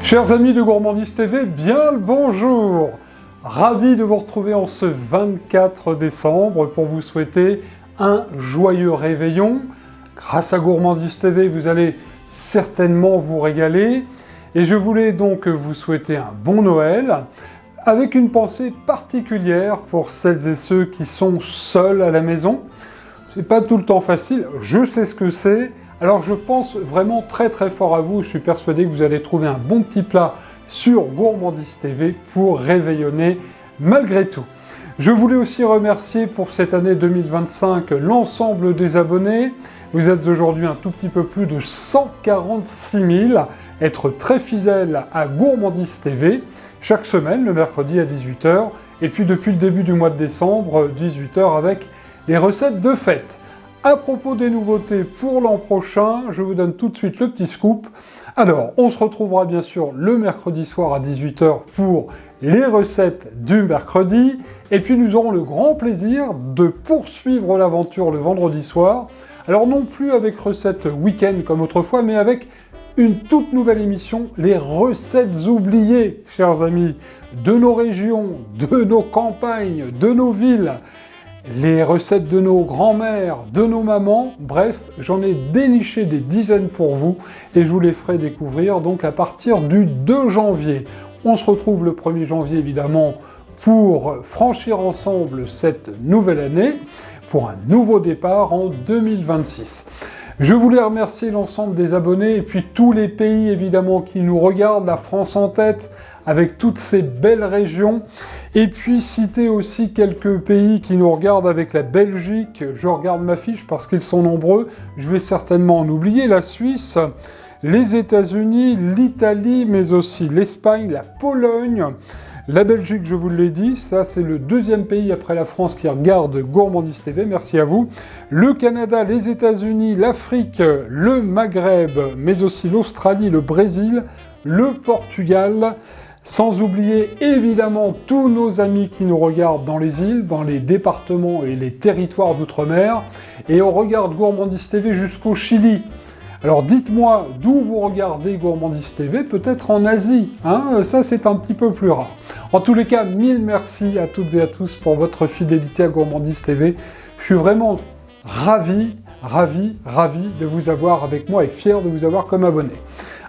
Chers amis de Gourmandise TV, bien le bonjour! Ravi de vous retrouver en ce 24 décembre pour vous souhaiter un joyeux réveillon. Grâce à Gourmandise TV, vous allez certainement vous régaler. Et je voulais donc vous souhaiter un bon Noël, avec une pensée particulière pour celles et ceux qui sont seuls à la maison. C'est pas tout le temps facile, je sais ce que c'est. Alors je pense vraiment très fort à vous, je suis persuadé que vous allez trouver un bon petit plat sur Gourmandise TV pour réveillonner malgré tout. Je voulais aussi remercier pour cette année 2025 l'ensemble des abonnés. Vous êtes aujourd'hui un tout petit peu plus de 146 000, être très fidèles à Gourmandise TV, chaque semaine, le mercredi à 18 h, et puis depuis le début du mois de décembre, 18 h avec les recettes de fête. À propos des nouveautés pour l'an prochain, je vous donne tout de suite le petit scoop. Alors, on se retrouvera bien sûr le mercredi soir à 18 h pour les recettes du mercredi. Et puis nous aurons le grand plaisir de poursuivre l'aventure le vendredi soir. Alors non plus avec recettes week-end comme autrefois, mais avec une toute nouvelle émission, les recettes oubliées, chers amis, de nos régions, de nos campagnes, de nos villes. Les recettes de nos grands-mères, de nos mamans, bref, j'en ai déniché des dizaines pour vous et je vous les ferai découvrir donc à partir du 2 janvier. On se retrouve le 1er janvier évidemment pour franchir ensemble cette nouvelle année, pour un nouveau départ en 2026. Je voulais remercier l'ensemble des abonnés et puis tous les pays évidemment qui nous regardent, la France en tête, avec toutes ces belles régions, et puis citer aussi quelques pays qui nous regardent avec la Belgique. Je regarde ma fiche parce qu'ils sont nombreux, je vais certainement en oublier, la Suisse, les États-Unis, l'Italie, mais aussi l'Espagne, la Pologne, la Belgique, je vous l'ai dit, ça c'est le deuxième pays après la France qui regarde Gourmandise TV, merci à vous. Le Canada, les États-Unis, l'Afrique, le Maghreb, mais aussi l'Australie, le Brésil, le Portugal, sans oublier évidemment tous nos amis qui nous regardent dans les îles, dans les départements et les territoires d'outre-mer, et on regarde Gourmandise TV jusqu'au Chili. Alors dites-moi d'où vous regardez Gourmandise TV, peut-être en Asie, hein, ça c'est un petit peu plus rare. En tous les cas, mille merci à toutes et à tous pour votre fidélité à Gourmandise TV. Je suis vraiment ravi de vous avoir avec moi et fier de vous avoir comme abonné.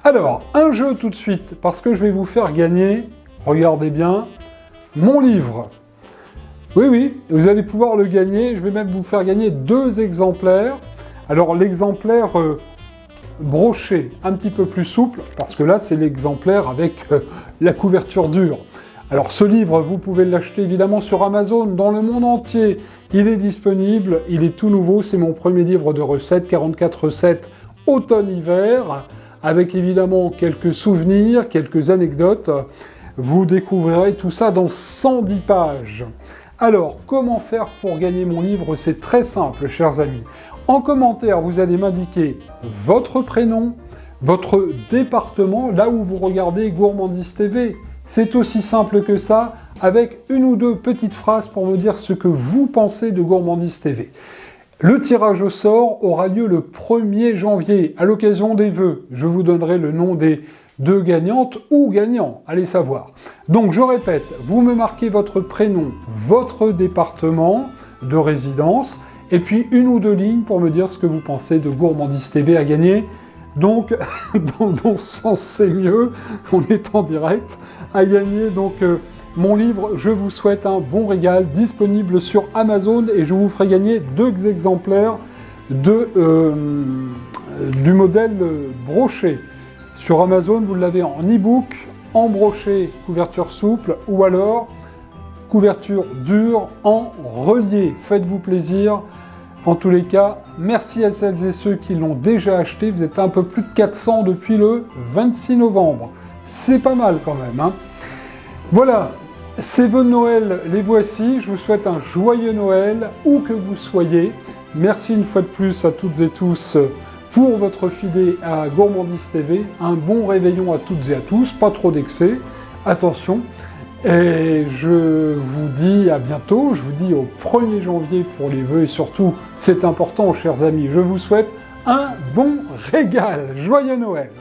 Alors, un jeu tout de suite, parce que je vais vous faire gagner, regardez bien, mon livre. Oui, vous allez pouvoir le gagner, je vais même vous faire gagner 2 exemplaires. Alors l'exemplaire broché, un petit peu plus souple, parce que là c'est l'exemplaire avec la couverture dure. Alors ce livre, vous pouvez l'acheter évidemment sur Amazon, dans le monde entier. Il est disponible, il est tout nouveau, c'est mon premier livre de recettes, 44 recettes automne-hiver, avec évidemment quelques souvenirs, quelques anecdotes. Vous découvrirez tout ça dans 110 pages. Alors, comment faire pour gagner mon livre? C'est très simple, chers amis. En commentaire, vous allez m'indiquer votre prénom, votre département, là où vous regardez Gourmandise TV. C'est aussi simple que ça, avec 1 ou 2 petites phrases pour me dire ce que vous pensez de Gourmandise TV. Le tirage au sort aura lieu le 1er janvier, à l'occasion des vœux. Je vous donnerai le nom des 2 gagnantes ou gagnants, allez savoir. Donc je répète, vous me marquez votre prénom, votre département de résidence, et puis 1 ou 2 lignes pour me dire ce que vous pensez de Gourmandise TV à gagner. Donc, dans le bon sens c'est mieux, on est en direct, à gagner donc... mon livre, je vous souhaite un bon régal, disponible sur Amazon, et je vous ferai gagner 2 exemplaires du modèle broché. Sur Amazon, vous l'avez en e-book, en broché, couverture souple, ou alors couverture dure en relié. Faites-vous plaisir. En tous les cas, merci à celles et ceux qui l'ont déjà acheté. Vous êtes un peu plus de 400 depuis le 26 novembre. C'est pas mal quand même, hein. Voilà. Ces vœux de Noël, les voici. Je vous souhaite un joyeux Noël, où que vous soyez. Merci une fois de plus à toutes et tous pour votre fidélité à Gourmandise TV. Un bon réveillon à toutes et à tous, pas trop d'excès, attention. Et je vous dis à bientôt, je vous dis au 1er janvier pour les vœux, et surtout, c'est important, chers amis, je vous souhaite un bon régal. Joyeux Noël!